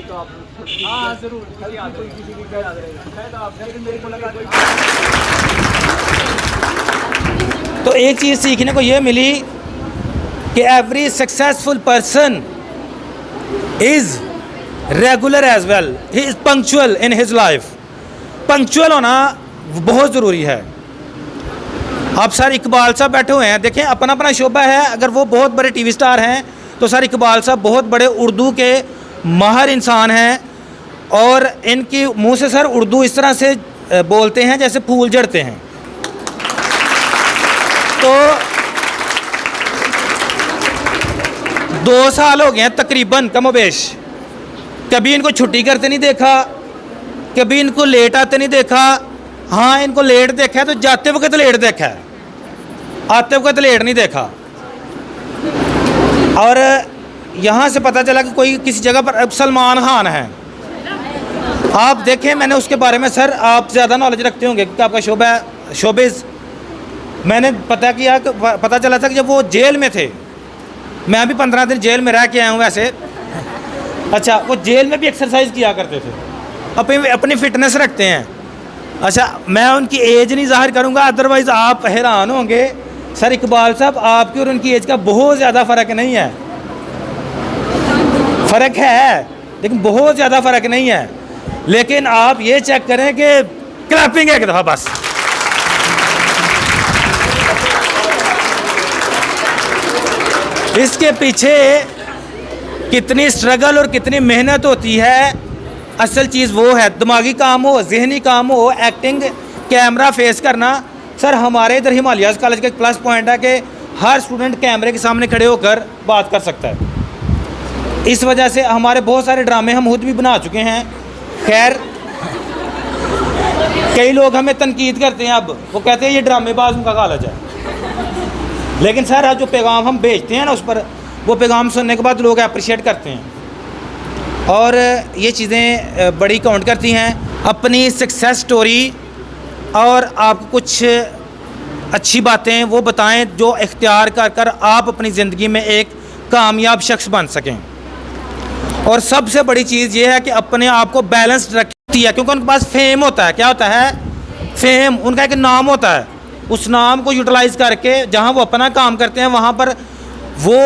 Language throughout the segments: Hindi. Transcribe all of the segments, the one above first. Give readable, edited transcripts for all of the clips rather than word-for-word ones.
तो आप हाँ ज़रूर किसी की याद रहेगा शायद आप मेरे को लगा। तो एक चीज़ सीखने को ये मिली कि every successful person is regular as well, he is punctual in his life. Punctual होना बहुत ज़रूरी है। आप सर इकबाल साहब बैठे हुए हैं, देखें अपना अपना शोबा है। अगर वो बहुत बड़े टीवी स्टार हैं तो सर इकबाल साहब बहुत बड़े उर्दू के माहिर इंसान हैं, और इनकी मुंह से सर उर्दू इस तरह से बोलते हैं जैसे फूल झड़ते हैं। तो 2 साल हो गए हैं तकरीबन कमोबेश, कभी इनको छुट्टी करते नहीं देखा, कभी इनको लेट आते नहीं देखा। हाँ, इनको लेट देखा है तो जाते वक्त लेट देखा है, आते वक्त लेट नहीं देखा। और यहाँ से पता चला कि कोई किसी जगह पर अब सलमान खान है। आप देखें, मैंने उसके बारे में सर आप ज़्यादा नॉलेज रखते होंगे क्योंकि आपका शोबा है शोबिज़। मैंने पता किया कि पता चला था कि जब वो जेल में थे, मैं भी 15 दिन जेल में रह के आया हूँ वैसे। अच्छा, वो जेल में भी एक्सरसाइज किया करते थे, अपनी फ़िटनेस रखते हैं। अच्छा, मैं उनकी एज नहीं जाहिर करूँगा, अदरवाइज़ आप हैरान होंगे। सर इकबाल साहब, आपकी और उनकी एज का बहुत ज़्यादा फ़र्क नहीं है। फ़र्क है लेकिन बहुत ज़्यादा फ़र्क नहीं है। लेकिन आप ये चेक करें कि क्लैपिंग एक दफ़ा बस। इसके पीछे कितनी स्ट्रगल और कितनी मेहनत होती है, असल चीज़ वो है। दिमागी काम हो, जहनी काम हो, एक्टिंग, कैमरा फेस करना। सर हमारे इधर हिमालयाज़ कॉलेज का एक प्लस पॉइंट है कि हर स्टूडेंट कैमरे के सामने खड़े होकर बात कर सकता है। इस वजह से हमारे बहुत सारे ड्रामे हम खुद भी बना चुके हैं। खैर, कई लोग हमें तनकीद करते हैं, अब वो कहते हैं ये ड्रामेबाज उनका कॉलेज है। लेकिन सर आज जो पैगाम हम भेजते हैं ना, उस पर वो पैगाम सुनने के बाद लोग अप्रिशिएट करते हैं और ये चीज़ें बड़ी काउंट करती हैं। अपनी सक्सेस स्टोरी और आप कुछ अच्छी बातें वो बताएं जो इख्तियार कर कर आप अपनी ज़िंदगी में एक कामयाब शख्स बन सकें। और सबसे बड़ी चीज़ ये है कि अपने आप को बैलेंस्ड रखती है, क्योंकि उनके पास फेम होता है। क्या होता है? फेम। उनका एक नाम होता है, उस नाम को यूटिलाइज़ करके जहाँ वो अपना काम करते हैं वहाँ पर वो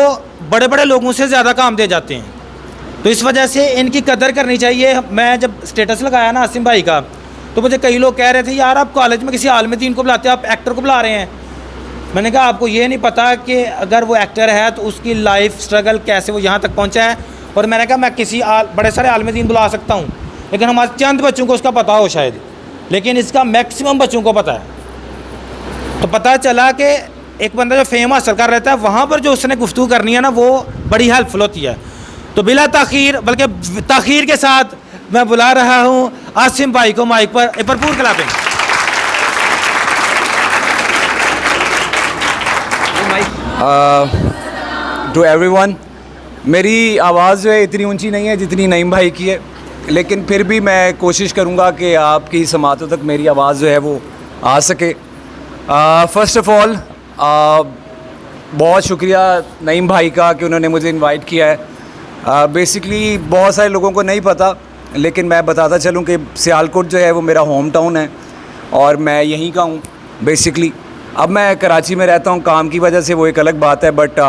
बड़े बड़े लोगों से ज़्यादा काम दे जाते हैं। तो इस वजह से इनकी कदर करनी चाहिए। मैं जब स्टेटस लगाया ना आसिम भाई का, तो मुझे कई लोग कह रहे थे यार आप कॉलेज में किसी आलिम दीन को बुलाते हैं, आप एक्टर को बुला रहे हैं। मैंने कहा आपको ये नहीं पता कि अगर वो एक्टर है तो उसकी लाइफ स्ट्रगल कैसे वो यहाँ तक पहुँचा है। और मैंने कहा मैं किसी बड़े सारे आलिम दीन बुला सकता हूँ, लेकिन हमारे चंद बच्चों को उसका पता हो शायद, लेकिन इसका मैक्सिमम बच्चों को पता है। तो पता चला कि एक बंदा जो फेम हासिल कर रहता है वहाँ पर जो उसने गुफ्तगू करनी है ना, वो बड़ी हेल्पफुल होती है। तो बिला ताखीर, बल्कि ताखीर के साथ मैं बुला रहा हूँ आसिम भाई को माइक पर। एक भरपूर क्लैपिंग। टू एवरीवन, मेरी आवाज़ जो है इतनी ऊंची नहीं है जितनी नईम भाई की है, लेकिन फिर भी मैं कोशिश करूँगा कि आपकी समातों तक मेरी आवाज़ जो है वो आ सके। फ़र्स्ट ऑफ़ ऑल बहुत शुक्रिया नईम भाई का कि उन्होंने मुझे इनवाइट किया है। बेसिकली बहुत सारे लोगों को नहीं पता, लेकिन मैं बताता चलूँ कि सियालकोट जो है वो मेरा होम टाउन है और मैं यहीं का हूँ बेसिकली। अब मैं कराची में रहता हूँ काम की वजह से, वो एक अलग बात है, बट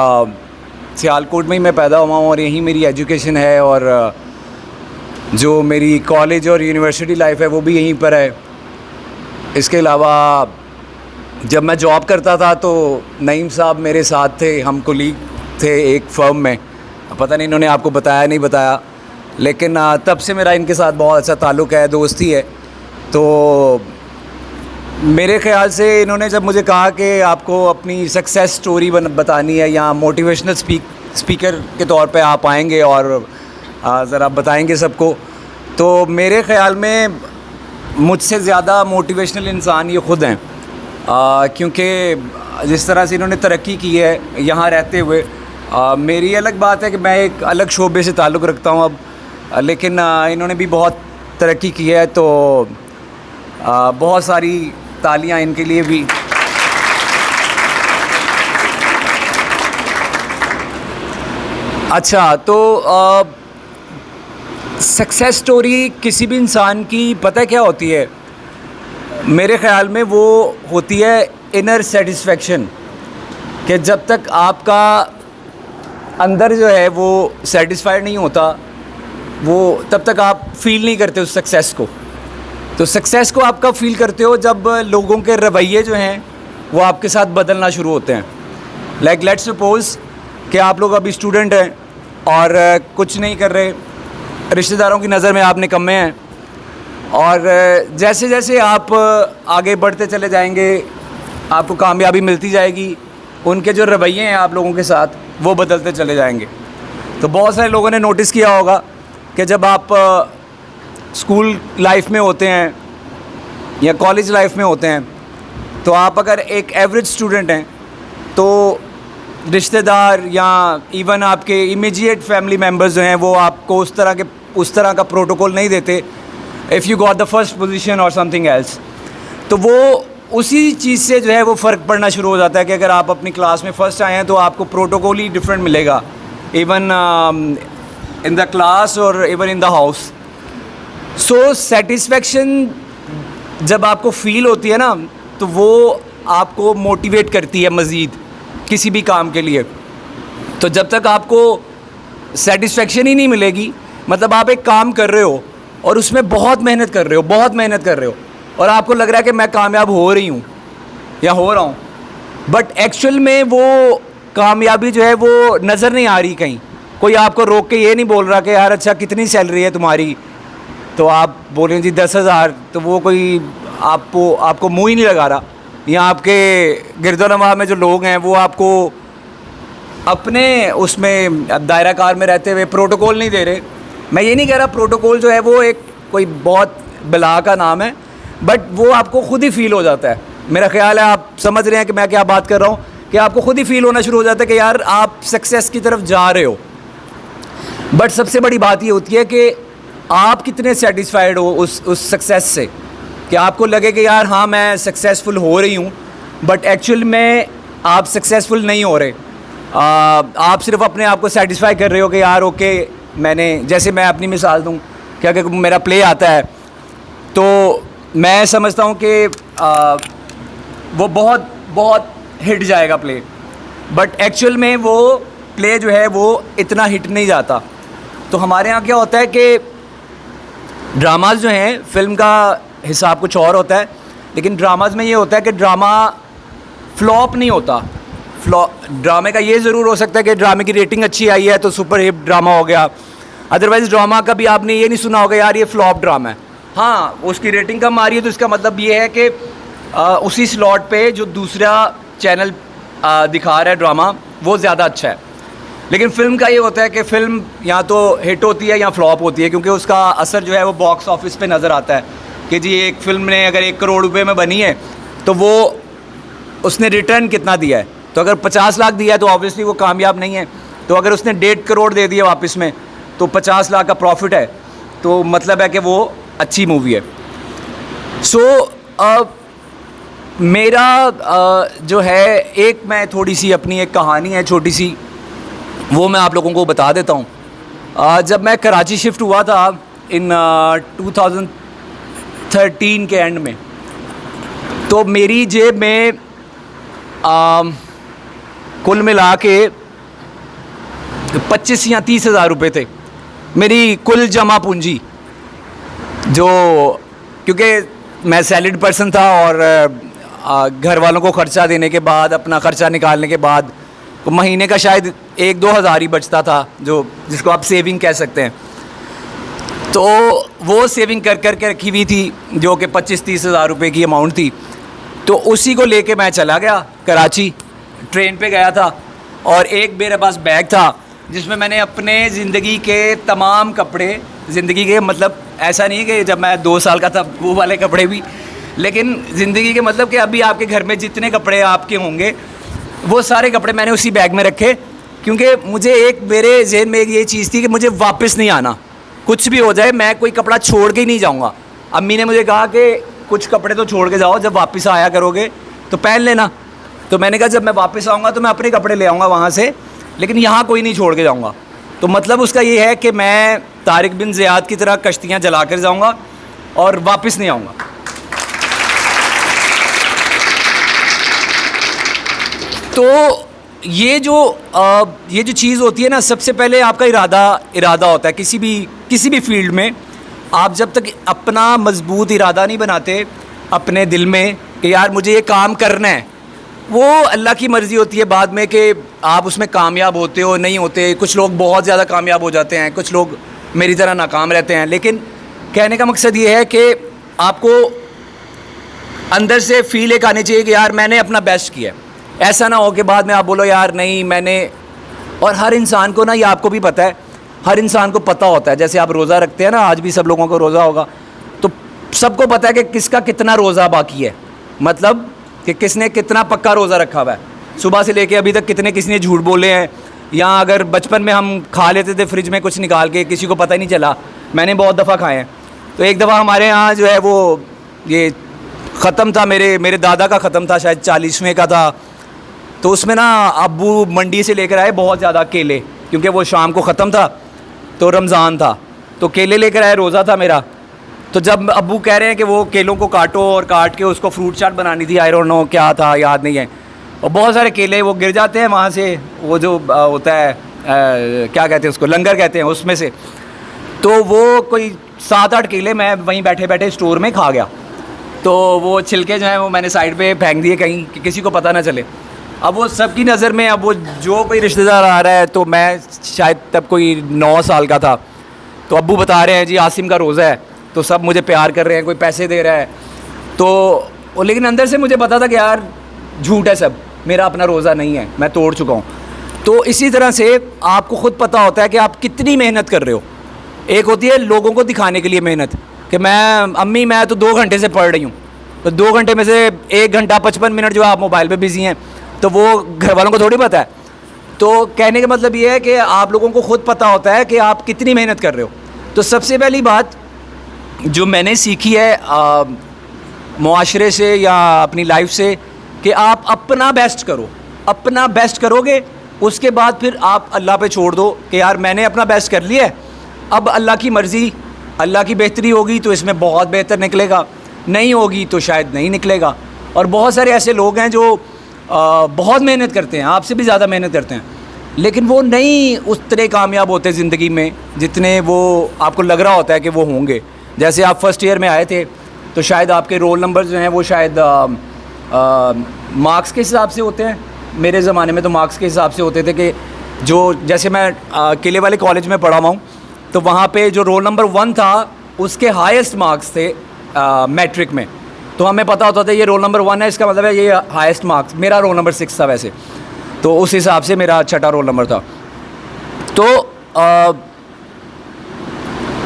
सियालकोट में ही मैं पैदा हुआ हूँ और यहीं मेरी एजुकेशन है और जो मेरी कॉलेज और यूनिवर्सिटी लाइफ है वो भी यहीं पर है। इसके अलावा जब मैं जॉब करता था तो नईम साहब मेरे साथ थे, हम कोलीग थे एक फ़र्म में। पता नहीं इन्होंने आपको बताया नहीं बताया, लेकिन तब से मेरा इनके साथ बहुत अच्छा ताल्लुक़ है, दोस्ती है। तो मेरे ख़्याल से इन्होंने जब मुझे कहा कि आपको अपनी सक्सेस स्टोरी बतानी है या मोटिवेशनल स्पीकर के तौर पे आप आएंगे और ज़रा बताएंगे सबको, तो मेरे ख़्याल में मुझसे ज़्यादा मोटिवेशनल इंसान ये ख़ुद हैं। क्योंकि जिस तरह से इन्होंने तरक्की की है यहाँ रहते हुए, मेरी अलग बात है कि मैं एक अलग शोबे से ताल्लुक़ रखता हूँ अब, लेकिन इन्होंने भी बहुत तरक्की की है, तो बहुत सारी तालियां इनके लिए भी। अच्छा, तो सक्सेस स्टोरी किसी भी इंसान की पता है क्या होती है, मेरे ख़्याल में वो होती है इनर सेटिस्फेक्शन, कि जब तक आपका अंदर जो है वो सेटिस्फाइड नहीं होता, वो तब तक आप फील नहीं करते उस सक्सेस को। तो सक्सेस को आपका फील करते हो जब लोगों के रवैये जो हैं वो आपके साथ बदलना शुरू होते हैं। लाइक लेट्स सपोज़ कि आप लोग अभी स्टूडेंट हैं और कुछ नहीं कर रहे, रिश्तेदारों की नज़र में आप निकम्मे हैं, और जैसे जैसे आप आगे बढ़ते चले जाएंगे आपको कामयाबी मिलती जाएगी, उनके जो रवैये हैं आप लोगों के साथ वो बदलते चले जाएंगे। तो बहुत सारे लोगों ने नोटिस किया होगा कि जब आप स्कूल लाइफ में होते हैं या कॉलेज लाइफ में होते हैं, तो आप अगर एक एवरेज स्टूडेंट हैं तो रिश्तेदार या इवन आपके इमीडिएट फैमिली मेम्बर्स जो हैं वो आपको उस तरह का प्रोटोकॉल नहीं देते if you got the first position और समथिंग एल्स। तो वो उसी चीज़ से जो है वो फ़र्क पड़ना शुरू हो जाता है कि अगर आप अपनी क्लास में फ़र्स्ट आए हैं तो आपको प्रोटोकॉल ही डिफरेंट मिलेगा, इवन इन द क्लास और even in the house. So satisfaction जब आपको फ़ील होती है ना, तो वो आपको मोटिवेट करती है मज़ीद किसी भी काम के लिए। तो जब तक आपको सेटिस्फेक्शन ही नहीं मिलेगी, मतलब आप एक काम कर रहे हो और उसमें बहुत मेहनत कर रहे हो और आपको लग रहा है कि मैं कामयाब हो रही हूँ या हो रहा हूँ, बट एक्चुअल में वो कामयाबी जो है वो नज़र नहीं आ रही कहीं। कोई आपको रोक के ये नहीं बोल रहा कि यार अच्छा कितनी सैलरी है तुम्हारी, तो आप बोल रहे हैं जी 10,000, तो वो कोई आपको मुँह ही नहीं लगा रहा। या आपके गिरदोनवा में जो लोग हैं वो आपको अपने उसमें दायरा कार में रहते हुए प्रोटोकॉल नहीं दे रहे। मैं ये नहीं कह रहा प्रोटोकॉल जो है वो एक कोई बहुत बला का नाम है, बट वो आपको खुद ही फील हो जाता है। मेरा ख्याल है आप समझ रहे हैं कि मैं क्या बात कर रहा हूँ, कि आपको खुद ही फील होना शुरू हो जाता है कि यार आप सक्सेस की तरफ जा रहे हो। बट सबसे बड़ी बात ये होती है कि आप कितने सेटिस्फाइड हो उस सक्सेस से, कि आपको लगे कि यार हाँ मैं सक्सेसफुल हो रही हूँ, बट एक्चुअल में आप सक्सेसफुल नहीं हो रहे। आप सिर्फ अपने आप को सेटिस्फाई कर रहे हो कि यार ओके जैसे मैं अपनी मिसाल दूँ कि अगर मेरा प्ले आता है तो मैं समझता हूँ कि वो बहुत बहुत हिट जाएगा प्ले, बट एक्चुअल में वो प्ले जो है वो इतना हिट नहीं जाता। तो हमारे यहाँ क्या होता है कि ड्रामाज जो हैं, फिल्म का हिसाब कुछ और होता है, लेकिन ड्रामाज में ये होता है कि ड्रामा फ्लॉप नहीं होता। ड्रामे का ये ज़रूर हो सकता है कि ड्रामे की रेटिंग अच्छी आई है तो सुपर हिट ड्रामा हो गया, अदरवाइज़ ड्रामा का भी आपने ये नहीं सुना होगा यार ये फ्लॉप ड्रामा है। हाँ, उसकी रेटिंग कम आ रही है तो इसका मतलब ये है कि उसी स्लॉट पे जो दूसरा चैनल दिखा रहा है ड्रामा वो ज़्यादा अच्छा है। लेकिन फ़िल्म का ये होता है कि फ़िल्म या तो हिट होती है या फ्लॉप होती है, क्योंकि उसका असर जो है वो बॉक्स ऑफिस पे नज़र आता है कि जी एक फ़िल्म ने अगर 1 करोड़ रुपए में बनी है तो वो उसने रिटर्न कितना दिया है। तो अगर 50 लाख दिया है तो ऑब्वियसली वो कामयाब नहीं है। तो अगर उसने 1.5 करोड़ दे दिया वापस में तो 50 लाख का प्रॉफिट है, तो मतलब है कि वो अच्छी मूवी है। सो मेरा जो है एक मैं थोड़ी सी अपनी एक कहानी है छोटी सी, वो मैं आप लोगों को बता देता हूँ। जब मैं कराची शिफ्ट हुआ था इन 2013 के एंड में, तो मेरी जेब में कुल मिला के 25 या 30 हज़ार रुपये थे मेरी कुल जमा पूंजी, जो क्योंकि मैं सैलरीड पर्सन था और घर वालों को ख़र्चा देने के बाद, अपना ख़र्चा निकालने के बाद महीने का शायद 1-2 हज़ार ही बचता था, जिसको आप सेविंग कह सकते हैं। तो वो सेविंग कर कर के रखी हुई थी जो कि 25-30 हज़ार रुपये की अमाउंट थी। तो उसी को लेके मैं चला गया कराची, ट्रेन पे गया था और एक मेरे पास बैग था जिसमें मैंने अपने ज़िंदगी के तमाम कपड़े, ज़िंदगी के मतलब ऐसा नहीं है कि जब मैं 2 साल का था वो वाले कपड़े भी, लेकिन ज़िंदगी के मतलब कि अभी आपके घर में जितने कपड़े आपके होंगे वो सारे कपड़े मैंने उसी बैग में रखे, क्योंकि मुझे मेरे ज़हन में ये चीज़ थी कि मुझे वापस नहीं आना, कुछ भी हो जाए मैं कोई कपड़ा छोड़ के ही नहीं जाऊँगा। अम्मी ने मुझे कहा कि कुछ कपड़े तो छोड़ के जाओ, जब वापस आया करोगे तो पहन लेना। तो मैंने कहा जब मैं वापस आऊँगा तो मैं अपने कपड़े ले आऊँगा वहाँ से, लेकिन यहाँ कोई नहीं छोड़ के जाऊँगा। तो मतलब उसका ये है कि मैं तारिक बिन ज़ियाद की तरह कश्तियाँ जला कर जाऊँगा और वापस नहीं आऊँगा। तो ये जो चीज़ होती है ना, सबसे पहले आपका इरादा होता है किसी भी फील्ड में। आप जब तक अपना मजबूत इरादा नहीं बनाते अपने दिल में कि यार मुझे ये काम करना है, वो अल्लाह की मर्ज़ी होती है बाद में कि आप उसमें कामयाब होते हो नहीं होते। कुछ लोग बहुत ज़्यादा कामयाब हो जाते हैं, कुछ लोग मेरी तरह नाकाम रहते हैं। लेकिन कहने का मकसद ये है कि आपको अंदर से फील एक आनी चाहिए कि यार मैंने अपना बेस्ट किया है। ऐसा ना हो कि बाद में आप बोलो यार नहीं मैंने। और हर इंसान को ना, ये आपको भी पता है, हर इंसान को पता होता है। जैसे आप रोज़ा रखते हैं ना, आज भी सब लोगों को रोज़ा होगा, तो सबको पता है कि किसका कितना रोज़ा बाकी है, मतलब कि किसने कितना पक्का रोज़ा रखा हुआ है। सुबह से लेके अभी तक किसने झूठ बोले हैं, या अगर बचपन में हम खा लेते थे फ्रिज में कुछ निकाल के, किसी को पता ही नहीं चला। मैंने बहुत दफ़ा खाए हैं। तो एक दफ़ा हमारे यहाँ जो है वो ये ख़त्म था, मेरे दादा का ख़त्म था, शायद 40वें का था। तो उसमें ना अब्बू मंडी से लेकर आए बहुत ज़्यादा केले, क्योंकि वो शाम को ख़त्म था तो रमज़ान था, तो केले लेकर आए, रोज़ा था मेरा। तो जब अब्बू कह रहे हैं कि वो केलों को काटो और काट के उसको फ्रूट चाट बनानी थी, आई डोंट नो क्या था, याद नहीं है। और बहुत सारे केले वो गिर जाते हैं वहाँ से, वो जो होता है क्या कहते हैं उसको, लंगर कहते हैं, उसमें से। तो वो कोई 7-8 केले मैं वहीं बैठे बैठे स्टोर में खा गया। तो वो छिलके जो हैं वो मैंने साइड पे फेंक दिए कहीं कि किसी को पता ना चले। अब वो सबकी नज़र में, अब वो जो कोई रिश्तेदार आ रहा है, तो मैं शायद तब कोई 9 साल का था, तो अब्बू बता रहे हैं जी आसिम का रोज़ा है, तो सब मुझे प्यार कर रहे हैं, कोई पैसे दे रहा है। तो लेकिन अंदर से मुझे पता था कि यार झूठ है सब, मेरा अपना रोज़ा नहीं है, मैं तोड़ चुका हूँ। तो इसी तरह से आपको ख़ुद पता होता है कि आप कितनी मेहनत कर रहे हो। एक होती है लोगों को दिखाने के लिए मेहनत, कि मैं तो 2 घंटे से पढ़ रही हूँ, तो 2 घंटे में से 1 घंटा 55 मिनट जो आप मोबाइल पे बिज़ी हैं, तो वो घर वालों को थोड़ी पता है। तो कहने का मतलब ये है कि आप लोगों को ख़ुद पता होता है कि आप कितनी मेहनत कर रहे हो। तो सबसे पहली बात जो मैंने सीखी है मुआशरे से या अपनी लाइफ से, कि आप अपना बेस्ट करो। अपना बेस्ट करोगे, उसके बाद फिर आप अल्लाह पे छोड़ दो कि यार मैंने अपना बेस्ट कर लिया है, अब अल्लाह की मर्ज़ी, अल्लाह की बेहतरी होगी तो इसमें बहुत बेहतर निकलेगा, नहीं होगी तो शायद नहीं निकलेगा। और बहुत सारे ऐसे लोग हैं जो बहुत मेहनत करते हैं, आपसे भी ज़्यादा मेहनत करते हैं, लेकिन वो नहीं उस तरह कामयाब होते ज़िंदगी में जितने वो आपको लग रहा होता है कि वो होंगे। जैसे आप फर्स्ट ईयर में आए थे, तो शायद आपके रोल नंबर जो हैं वो शायद मार्क्स के हिसाब से होते हैं। मेरे ज़माने में तो मार्क्स के हिसाब से होते थे कि जो, जैसे मैं किले वाले कॉलेज में पढ़ा हुआ हूँ, तो वहाँ पे जो रोल नंबर 1 था उसके हाईएस्ट मार्क्स थे मैट्रिक में। तो हमें पता होता था ये रोल नंबर 1 है, इसका मतलब है ये हाईएस्ट मार्क्स। मेरा रोल नंबर 6 था वैसे, तो उस हिसाब से मेरा छठा रोल नंबर था। तो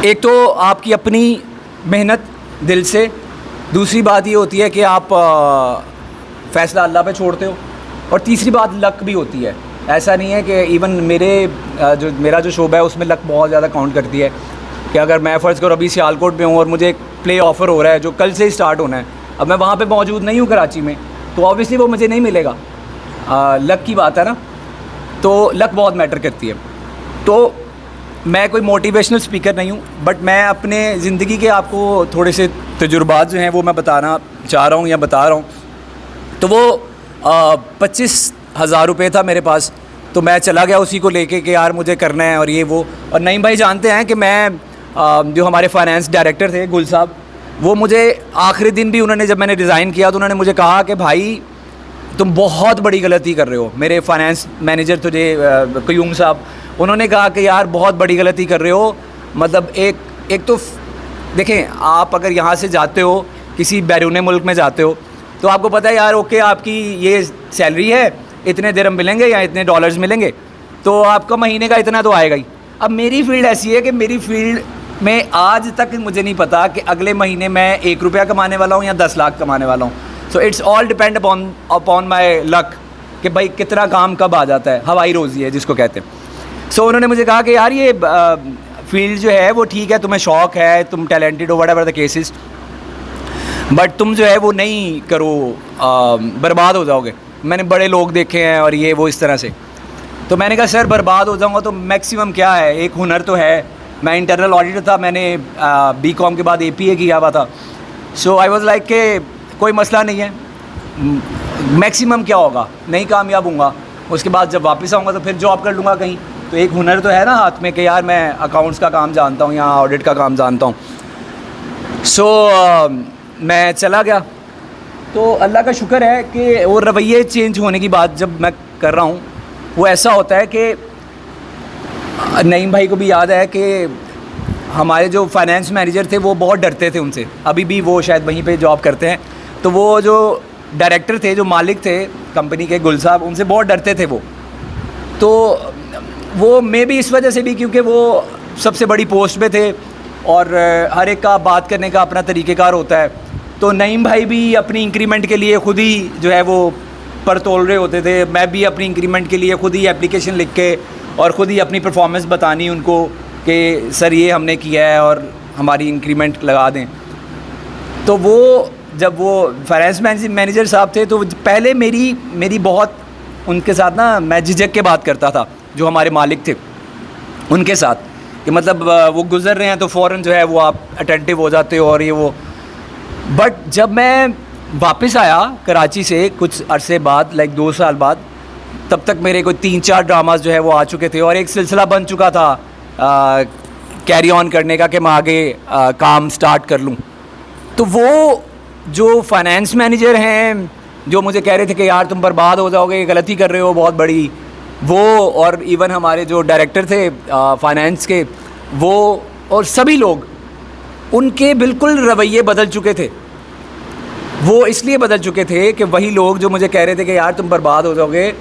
एक तो आपकी अपनी मेहनत दिल से, दूसरी बात ये होती है कि आप फ़ैसला अल्लाह पे छोड़ते हो, और तीसरी बात लक भी होती है। ऐसा नहीं है कि इवन मेरा जो शोबा है उसमें लक बहुत ज़्यादा काउंट करती है, कि अगर मैं फ़र्ज़ करो अभी सियालकोट में हूँ और मुझे एक प्ले ऑफ़र हो रहा है जो कल से ही स्टार्ट होना है, अब मैं वहाँ पे मौजूद नहीं हूँ कराची में, तो ऑब्वियसली वो मुझे नहीं मिलेगा। लक की बात है ना, तो लक बहुत मैटर करती है। तो मैं कोई मोटिवेशनल स्पीकर नहीं हूँ, बट मैं अपने ज़िंदगी के आपको थोड़े से तजुर्बात जो हैं वो मैं बताना चाह रहा हूँ या बता रहा हूँ। तो वो 25,000 रुपये था मेरे पास, तो मैं चला गया उसी को लेके कि यार मुझे करना है और ये वो। और नईम भाई जानते हैं कि मैं जो हमारे फाइनेंस डायरेक्टर थे गुल साहब, वो मुझे आखिरी दिन भी उन्होंने, जब मैंने रिज़ाइन किया तो उन्होंने मुझे कहा कि भाई तुम बहुत बड़ी गलती कर रहे हो। मेरे फाइनेंस मैनेजर तुझे क्यूम साहब, उन्होंने कहा कि यार बहुत बड़ी गलती कर रहे हो। मतलब एक तो देखें, आप अगर यहाँ से जाते हो किसी बैरून मुल्क में जाते हो, तो आपको पता है यार ओके आपकी ये सैलरी है, इतने दिरहम मिलेंगे या इतने डॉलर्स मिलेंगे, तो आपका महीने का इतना तो आएगा ही। अब मेरी फील्ड ऐसी है कि मेरी फील्ड में आज तक मुझे नहीं पता कि अगले महीने मैं 1 रुपया कमाने वाला हूँ या 10 लाख कमाने वाला हूँ। So it's all depend upon my luck, कि भाई कितना काम कब आ जाता है, हवाई रोज़ी है जिसको कहते हैं। सो उन्होंने मुझे कहा कि यार ये फील्ड जो है वो ठीक है, तुम्हें शौक़ है, तुम टैलेंटेड हो, व्हाटएवर द केसेस, बट तुम जो है वो नहीं करो, बर्बाद हो जाओगे। मैंने बड़े लोग देखे हैं और ये वो इस तरह से। तो मैंने कहा सर बर्बाद हो जाऊंगा तो मैक्सिमम क्या है, एक हुनर तो है, मैं इंटरनल ऑडिटर था, मैंने बीकॉम के बाद APA किया हुआ था। सो आई वाज लाइक कि कोई मसला नहीं है, मैक्सिमम क्या होगा, नहीं कामयाब होऊंगा, उसके बाद जब वापस आऊँगा तो फिर जॉब कर लूँगा कहीं। तो एक हुनर तो है ना हाथ में कि यार मैं अकाउंट्स का काम जानता हूँ या ऑडिट का काम जानता हूँ। सो मैं चला गया। तो अल्लाह का शुक्र है कि वो रवैये चेंज होने की बात जब मैं कर रहा हूँ, वो ऐसा होता है कि नईम भाई को भी याद है कि हमारे जो फाइनेंस मैनेजर थे वो बहुत डरते थे उनसे, अभी भी वो शायद वहीं पे जॉब करते हैं। तो वो जो डायरेक्टर थे, जो मालिक थे कंपनी के, गुल साहब, उनसे बहुत डरते थे वो। तो वो मे भी इस वजह से भी क्योंकि वो सबसे बड़ी पोस्ट पे थे और हर एक का बात करने का अपना तरीक़ेकार होता है। तो नईम भाई भी अपनी इंक्रीमेंट के लिए ख़ुद ही जो है वो पर तोल रहे होते थे, मैं भी अपनी इंक्रीमेंट के लिए ख़ुद ही एप्लीकेशन लिख के और ख़ुद ही अपनी परफॉर्मेंस बतानी उनको कि सर ये हमने किया है और हमारी इंक्रीमेंट लगा दें। तो वो जब वो फाइनेंस मैनेजर साहब थे तो पहले मेरी बहुत उनके साथ ना मैं झिझक के बात करता था, जो हमारे मालिक थे उनके साथ, कि मतलब वो गुज़र रहे हैं तो फ़ौरन जो है वो आप अटेंटिव हो जाते हो और ये वो। बट जब मैं वापस आया कराची से कुछ अरसे बाद, लाइक 2 साल बाद, तब तक मेरे कोई 3-4 ड्रामास जो है वो आ चुके थे और एक सिलसिला बन चुका था कैरी ऑन करने का कि मैं आगे काम स्टार्ट कर लूँ। तो वो जो फाइनेंस मैनेजर हैं जो मुझे कह रहे थे कि यार तुम बर्बाद हो जाओगे, गलती कर रहे हो बहुत बड़ी, वो और इवन हमारे जो डायरेक्टर थे फाइनेंस के, वो और सभी लोग, उनके बिल्कुल रवैये बदल चुके थे। वो इसलिए बदल चुके थे कि वही लोग जो मुझे कह रहे थे कि यार तुम बर्बाद हो जाओगे,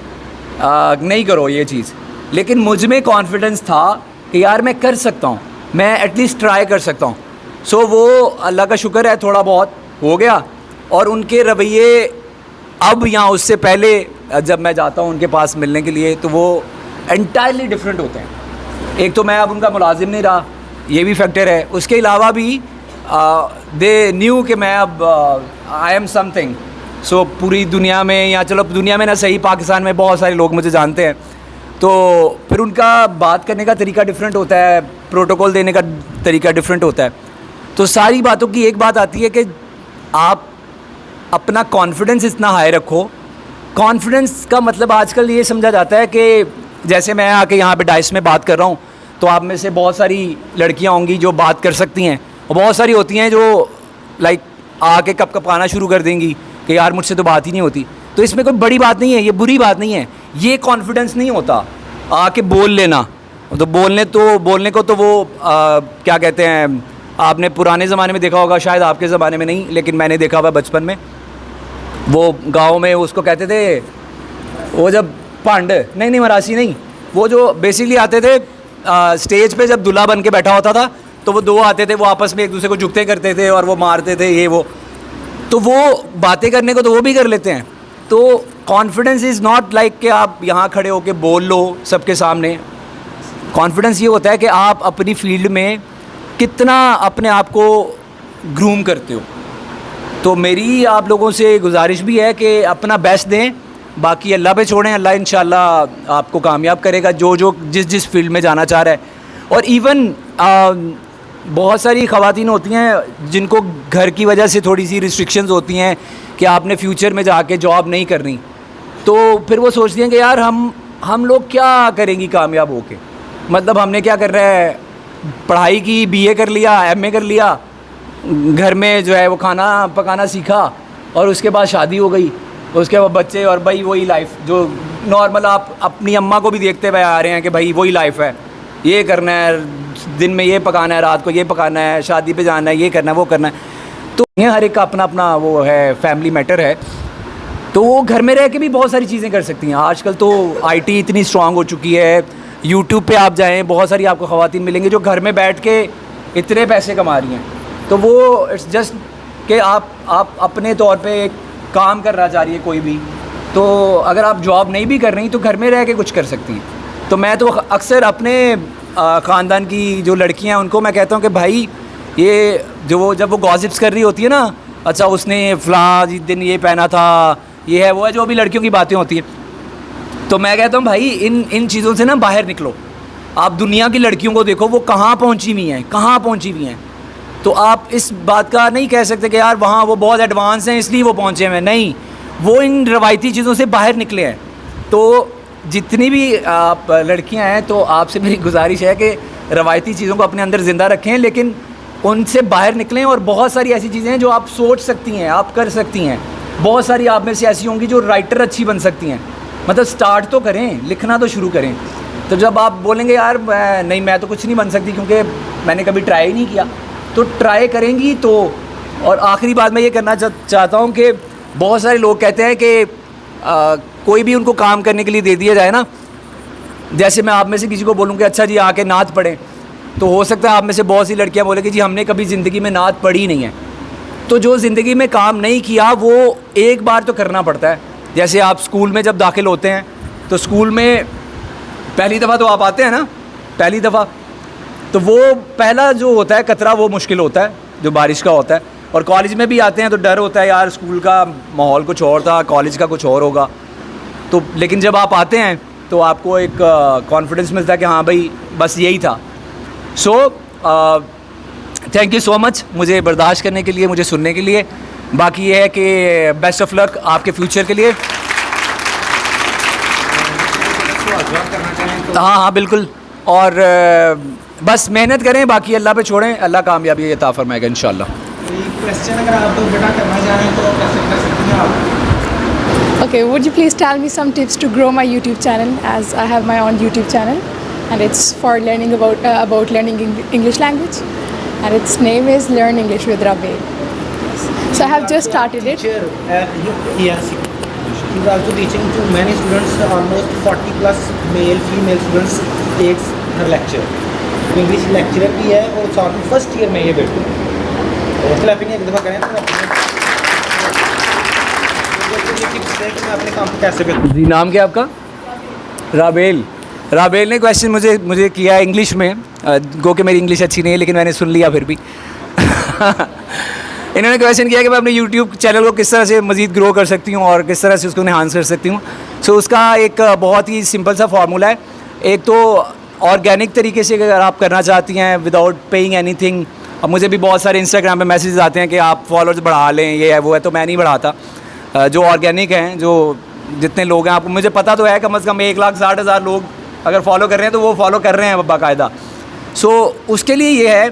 नहीं करो ये चीज़, लेकिन मुझ में कॉन्फिडेंस था कि यार मैं कर सकता हूँ, मैं एटलीस्ट ट्राई कर सकता हूँ। सो वो अल्लाह का शुक्र है थोड़ा बहुत हो गया। और उनके रवैये अब या उससे पहले जब मैं जाता हूँ उनके पास मिलने के लिए तो वो एंटायरली डिफरेंट होते हैं। एक तो मैं अब उनका मुलाजिम नहीं रहा, ये भी फैक्टर है। उसके अलावा भी दे न्यू कि मैं अब आई एम समथिंग। सो पूरी दुनिया में, या चलो दुनिया में ना सही, पाकिस्तान में बहुत सारे लोग मुझे जानते हैं। तो फिर उनका बात करने का तरीका डिफरेंट होता है, प्रोटोकॉल देने का तरीका डिफरेंट होता है। तो सारी बातों की एक बात आती है कि आप अपना कॉन्फिडेंस इतना हाई रखो। कॉन्फिडेंस का मतलब आजकल ये समझा जाता है कि जैसे मैं आके यहाँ पे डाइस में बात कर रहा हूँ तो आप में से बहुत सारी लड़कियाँ होंगी जो बात कर सकती हैं, और बहुत सारी होती हैं जो लाइक आके कपकपाना शुरू कर देंगी कि यार मुझसे तो बात ही नहीं होती। तो इसमें कोई बड़ी बात नहीं है, ये बुरी बात नहीं है, ये कॉन्फिडेंस नहीं होता। आके बोल लेना, तो बोलने को तो वो क्या कहते हैं, आपने पुराने ज़माने में देखा होगा, शायद आपके ज़माने में नहीं, लेकिन मैंने देखा हुआ बचपन में। वो गांव में उसको कहते थे, वो जब पांड नहीं मरासी नहीं, वो जो बेसिकली आते थे स्टेज पे जब दूल्हा बन के बैठा होता था तो वो 2 आते थे, वो आपस में एक दूसरे को झुकते करते थे और वो मारते थे ये वो। तो वो बातें करने को तो वो भी कर लेते हैं। तो कॉन्फिडेंस इज़ नॉट लाइक कि आप यहाँ खड़े होके बोल लो सबके सामने। कॉन्फिडेंस ये होता है कि आप अपनी फील्ड में कितना अपने आप को ग्रूम करते हो। तो मेरी आप लोगों से गुजारिश भी है कि अपना बेस्ट दें, बाकी अल्लाह पे छोड़ें। अल्लाह इंशाल्लाह आपको कामयाब करेगा जो जिस फील्ड में जाना चाह रहा है। और इवन बहुत सारी ख़वातीन होती हैं जिनको घर की वजह से थोड़ी सी रिस्ट्रिक्शंस होती हैं कि आपने फ्यूचर में जाके जॉब नहीं करनी, तो फिर वो सोचती हैं कि यार हम लोग क्या करेंगी कामयाब होके, मतलब हमने क्या कर रहा है, पढ़ाई की, BA कर लिया, MA कर लिया, घर में जो है वो खाना पकाना सीखा और उसके बाद शादी हो गई, उसके बाद बच्चे, और भाई वही लाइफ जो नॉर्मल आप अपनी अम्मा को भी देखते हुए आ रहे हैं कि भाई वही लाइफ है, ये करना है, दिन में ये पकाना है, रात को ये पकाना है, शादी पे जाना है, ये करना है, वो करना है। तो ये हर एक का अपना अपना वो है, फैमिली मैटर है। तो वो घर में रह के भी बहुत सारी चीज़ें कर सकती हैं। आजकल तो IT इतनी स्ट्रांग हो चुकी है, यूट्यूब पे आप जाएँ, बहुत सारी आपको ख़वातीन मिलेंगी जो घर में बैठ के इतने पैसे कमा रही हैं। तो वो इट्स जस्ट कि आप अपने तौर पे काम करना चाह रही है कोई भी, तो अगर आप जॉब नहीं भी कर रही तो घर में रह के कुछ कर सकती हैं। तो मैं तो अक्सर अपने ख़ानदान की जो लड़कियां हैं उनको मैं कहता हूँ कि भाई ये जब वो गॉसिप्स कर रही होती है ना, अच्छा उसने फ़लाँ दिन ये पहना था, ये है वो है, जो भी लड़कियों की बातें होती हैं, तो मैं कहता हूँ भाई इन चीज़ों से ना बाहर निकलो। आप दुनिया की लड़कियों को देखो, वो कहाँ पहुँची हुई हैं, कहाँ पहुँची हुई हैं। तो आप इस बात का नहीं कह सकते कि यार वहाँ वो बहुत एडवांस हैं इसलिए वो पहुँचे हुए हैं, नहीं, वो इन रवायती चीज़ों से बाहर निकले हैं। तो जितनी भी आप लड़कियां हैं, तो आपसे मेरी गुजारिश है कि रवायती चीज़ों को अपने अंदर ज़िंदा रखें, लेकिन उनसे बाहर निकलें। और बहुत सारी ऐसी चीज़ें हैं जो आप सोच सकती हैं, आप कर सकती हैं। बहुत सारी आप में से ऐसी होंगी जो राइटर अच्छी बन सकती हैं। मतलब स्टार्ट तो करें, लिखना तो शुरू करें। तो जब आप बोलेंगे यार नहीं मैं तो कुछ नहीं बन सकती क्योंकि मैंने कभी ट्राई ही नहीं किया, तो ट्राई करेंगी तो। और आखिरी बात मैं ये करना चाहता हूँ कि बहुत सारे लोग कहते हैं कि कोई भी उनको काम करने के लिए दे दिया जाए ना, जैसे मैं आप में से किसी को बोलूँ कि अच्छा जी आके नात पढ़ें, तो हो सकता है आप में से बहुत सी लड़कियां बोले कि जी हमने कभी ज़िंदगी में नात पढ़ी नहीं है। तो जो ज़िंदगी में काम नहीं किया वो एक बार तो करना पड़ता है। जैसे आप स्कूल में जब दाखिल होते हैं तो स्कूल में पहली दफ़ा तो आप आते हैं ना, पहली दफ़ा, तो वो पहला जो होता है कतरा वो मुश्किल होता है, जो बारिश का होता है। और कॉलेज में भी आते हैं तो डर होता है यार स्कूल का माहौल कुछ और था, कॉलेज का कुछ और होगा। तो लेकिन जब आप आते हैं तो आपको एक कॉन्फिडेंस मिलता है कि हाँ भाई बस यही था। So thank you so much मुझे बर्दाश्त करने के लिए, मुझे सुनने के लिए। बाकी ये है कि बेस्ट ऑफ लक आपके फ्यूचर के लिए। हाँ हाँ बिल्कुल, और बस मेहनत करें, बाकी अल्लाह पे छोड़ें, अल्लाह कामयाबी अता फरमाएगा इंशाल्लाह। क्वेश्चन अगर आप तो बेटा करना चाहें तो कैसे कर सकते हैं आप? Okay, would you please tell me some tips to grow my YouTube channel, as I have my own YouTube channel and it's for learning about learning English language, and its name is Learn English with Rabil. So I have just started it. Yes, he is also teaching to many students. Almost 40 plus male female students takes her lecture. English lecturer भी है और साथ में फर्स्ट ईयर में ये बैठे हैं। क्लैपिंग एक दफ़ा करें तो मैं अपने काम को कैसे करूँ। जी नाम क्या आपका? राबेल। राबेल ने क्वेश्चन मुझे किया है इंग्लिश में, गो कि मेरी इंग्लिश अच्छी नहीं है लेकिन मैंने सुन लिया फिर भी। इन्होंने क्वेश्चन किया कि मैं अपने यूट्यूब चैनल को किस तरह से मज़ीद ग्रो कर सकती हूँ और किस तरह से उसको इन्हांस कर सकती हूँ। सो उसका एक बहुत ही सिंपल सा फार्मूला है। एक तो ऑर्गेनिक तरीके से अगर आप करना चाहती हैं विदाउट पेइंग एनीथिंग। अब मुझे भी बहुत सारे इंस्टाग्राम पे मैसेज आते हैं कि आप फॉलोअर्स बढ़ा लें, ये है वो है, तो मैं नहीं बढ़ाता। जो ऑर्गेनिक हैं, जो जितने लोग हैं, आपको मुझे पता तो है कम से कम 1,60,000 लोग अगर फॉलो कर रहे हैं तो वो फॉलो कर रहे हैं बाकायदा। सो उसके लिए ये है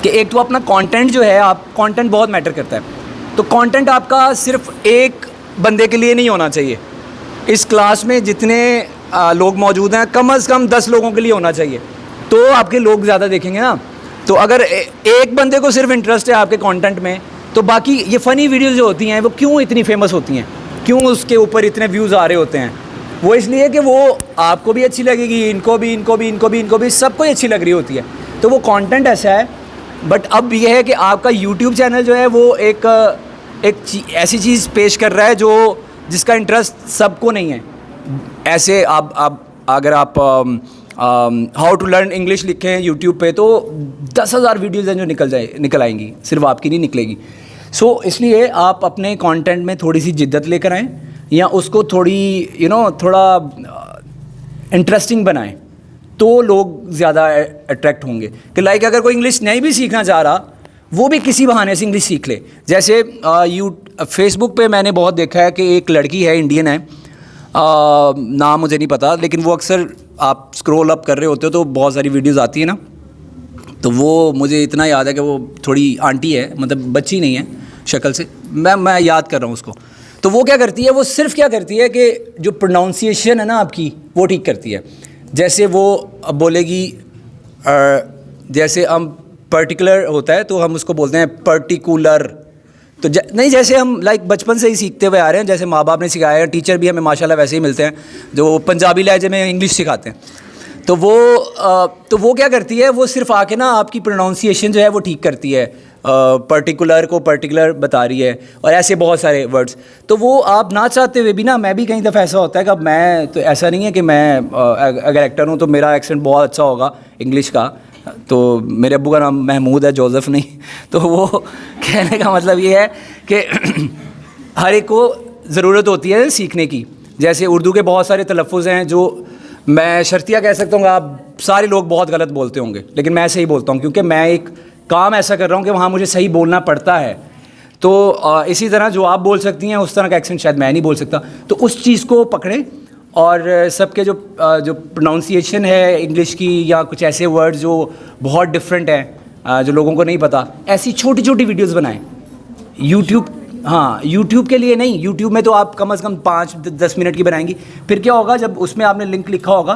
कि एक तो अपना कंटेंट जो है, आप कंटेंट बहुत मैटर करता है। तो कंटेंट आपका सिर्फ एक बंदे के लिए नहीं होना चाहिए। इस क्लास में जितने लोग मौजूद हैं कम से कम 10 लोगों के लिए होना चाहिए, तो आपके लोग ज़्यादा देखेंगे ना। तो अगर एक बंदे को सिर्फ इंटरेस्ट है आपके कंटेंट में, तो बाकी ये फ़नी वीडियोज़ जो होती हैं वो क्यों इतनी फेमस होती हैं, क्यों उसके ऊपर इतने व्यूज़ आ रहे होते हैं? वो इसलिए कि वो आपको भी अच्छी लगेगी, इनको भी सबको ही अच्छी लग रही होती है। तो वो कंटेंट ऐसा है। बट अब ये है कि आपका यूट्यूब चैनल जो है वो एक ऐसी चीज़ पेश कर रहा है जो जिसका इंटरेस्ट सबको नहीं है। ऐसे आप अगर आप हाउ टू लर्न इंग्लिश लिखें यूट्यूब पे तो 10,000 वीडियोज़ हैं जो निकल आएंगी, सिर्फ आपकी नहीं निकलेगी। सो इसलिए आप अपने कंटेंट में थोड़ी सी जिद्दत लेकर आएँ, या उसको थोड़ी थोड़ा इंटरेस्टिंग बनाएं, तो लोग ज़्यादा अट्रैक्ट होंगे। कि लाइक अगर कोई इंग्लिश नहीं भी सीखना चाह रहा, वो भी किसी बहाने से इंग्लिश सीख ले। जैसे फेसबुक पे मैंने बहुत देखा है कि एक लड़की है, इंडियन है, नाम मुझे नहीं पता, लेकिन वो अक्सर आप स्क्रॉल अप कर रहे होते हो तो बहुत सारी वीडियोस आती है ना, तो वो मुझे इतना याद है कि वो थोड़ी आंटी है, मतलब बच्ची नहीं है शक्ल से, मैं याद कर रहा हूँ उसको। तो वो क्या करती है, वो सिर्फ क्या करती है कि जो प्रोनाउंसिएशन है ना आपकी, वो ठीक करती है। जैसे वो बोलेगी, जैसे हम पर्टिकुलर होता है तो हम उसको बोलते हैं पर्टिकुलर, तो नहीं, जैसे हम लाइक बचपन से ही सीखते हुए आ रहे हैं, जैसे माँ बाप ने सिखाया है, टीचर भी हमें माशाल्लाह वैसे ही मिलते हैं जो पंजाबी लहजे में इंग्लिश सिखाते हैं। तो वो क्या करती है, वो सिर्फ आके ना आपकी प्रोनाउंसिएशन जो है वो ठीक करती है, पर्टिकुलर को पर्टिकुलर बता रही है, और ऐसे बहुत सारे वर्ड्स। तो वो आप ना चाहते हुए भी ना, मैं भी कई दफ़ा ऐसा होता है कि अब मैं तो ऐसा नहीं है कि मैं अगर एक्टर हूँ तो मेरा एक्सेंट बहुत अच्छा होगा इंग्लिश का, तो मेरे अब्बू का नाम महमूद है, जोसेफ नहीं। तो वो कहने का मतलब ये है कि हर एक को ज़रूरत होती है सीखने की। जैसे उर्दू के बहुत सारे तलफ़्फ़ुज़ हैं जो मैं शर्तिया कह सकता हूँ, आप सारे लोग बहुत गलत बोलते होंगे, लेकिन मैं सही बोलता हूँ क्योंकि मैं एक काम ऐसा कर रहा हूँ कि वहाँ मुझे सही बोलना पड़ता है। तो इसी तरह जो आप बोल सकती हैं उस तरह का एक्सेंट शायद मैं नहीं बोल सकता, तो उस चीज़ को पकड़ें। और सबके जो प्रोनाउंसिएशन है इंग्लिश की या कुछ ऐसे वर्ड जो बहुत डिफरेंट हैं जो लोगों को नहीं पता, ऐसी छोटी छोटी वीडियोस बनाएं यूट्यूब। हाँ, यूट्यूब के लिए नहीं, यूट्यूब में तो आप कम से कम 5-10 मिनट की बनाएंगी। फिर क्या होगा, जब उसमें आपने लिंक लिखा होगा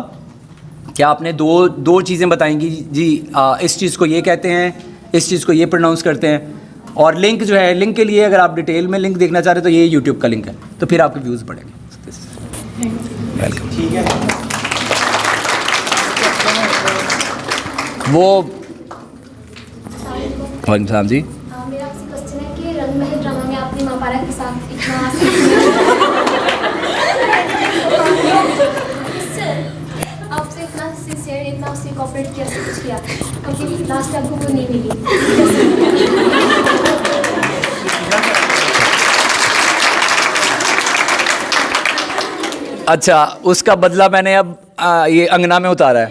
क्या आपने दो चीज़ें बताएंगी जी, इस चीज़ को ये कहते हैं, इस चीज़ को ये प्रोनाउंस करते हैं। और लिंक जो है, लिंक के लिए अगर आप डिटेल में लिंक देखना चाह रहे हैं तो ये यूट्यूब का लिंक है, तो फिर आपके व्यूज़ बढ़ेंगे। वेलकम। ठीक है। वो वालेकुम सलाम जी। मेरा आपसे क्वेश्चन है कि रंगमहल ड्रामा में आपने महापारा के साथ इतना आपसे इतना सिंसियर, इतना उससे कोऑपरेट किया, सब कुछ किया, क्योंकि लास्ट आपको वो नहीं मिली। अच्छा, उसका बदला मैंने अब ये अंगना में उतारा है।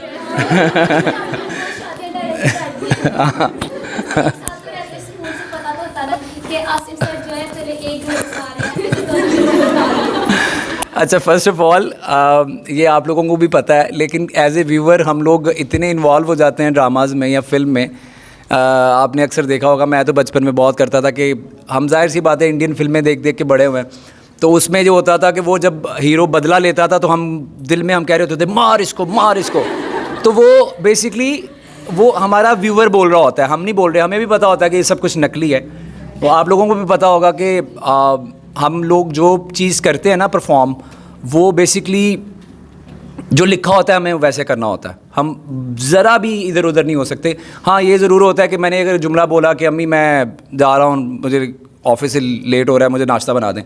अच्छा, फर्स्ट ऑफ ऑल ये आप लोगों को भी पता है, लेकिन एज ए व्यूअर हम लोग इतने इन्वॉल्व हो जाते हैं ड्रामाज़ में या फिल्म में। आपने अक्सर देखा होगा, मैं तो बचपन में बहुत करता था कि हम जाहिर सी बात है इंडियन फिल्में देख देख के बड़े हुए हैं, तो उसमें जो होता था कि वो जब हीरो बदला लेता था तो हम दिल में हम कह रहे होते थे मार इसको, मार इसको। तो वो बेसिकली वो हमारा व्यूअर बोल रहा होता है, हम नहीं बोल रहे। हमें भी पता होता है कि ये सब कुछ नकली है। तो आप लोगों को भी पता होगा कि हम लोग जो चीज़ करते हैं ना परफॉर्म, वो बेसिकली जो लिखा होता है हमें वैसे करना होता है। हम ज़रा भी इधर उधर नहीं हो सकते। हाँ, ये ज़रूर होता है कि मैंने अगर जुमला बोला कि अम्मी मैं जा रहा हूँ, मुझे ऑफिस से लेट हो रहा है, मुझे नाश्ता बना दें,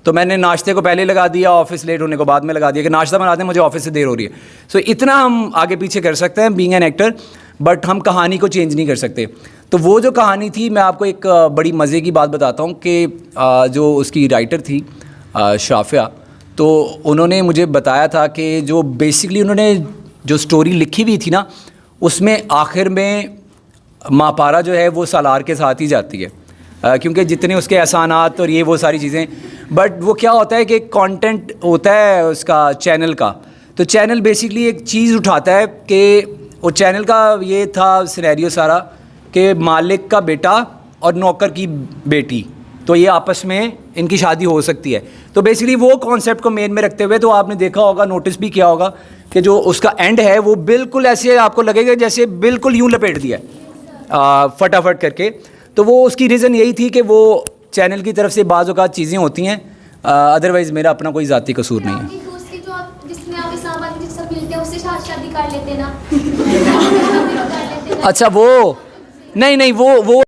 तो मैंने नाश्ते को पहले लगा दिया, ऑफिस लेट होने को बाद में लगा दिया कि नाश्ता बना दें, मुझे ऑफिस से देर हो रही है। सो इतना हम आगे पीछे कर सकते हैं बीइंग एन एक्टर, बट हम कहानी को चेंज नहीं कर सकते। तो वो जो कहानी थी, मैं आपको एक बड़ी मज़े की बात बताता हूँ कि जो उसकी राइटर थी शाफिया, तो उन्होंने मुझे बताया था कि जो बेसिकली उन्होंने जो स्टोरी लिखी हुई थी ना, उसमें आखिर में महापारा जो है वो सालार के साथ ही जाती है, क्योंकि जितने उसके एहसानात और ये वो सारी चीज़ें। बट वो क्या होता है कि कंटेंट होता है उसका चैनल का, तो चैनल बेसिकली एक चीज़ उठाता है कि वो चैनल का ये था सिनेरियो सारा कि मालिक का बेटा और नौकर की बेटी, तो ये आपस में इनकी शादी हो सकती है। तो बेसिकली वो कॉन्सेप्ट को मेन में रखते हुए, तो आपने देखा होगा, नोटिस भी किया होगा कि जो उसका एंड है वो बिल्कुल ऐसे आपको लगेगा जैसे बिल्कुल यूँ लपेट दिया है फटाफट करके। तो वो उसकी रीज़न यही थी कि वो चैनल की तरफ से बाज़ औक़ात चीज़ें होती हैं, अदरवाइज़ मेरा अपना कोई ज़ाती कसूर नहीं है। अच्छा, वो नहीं वो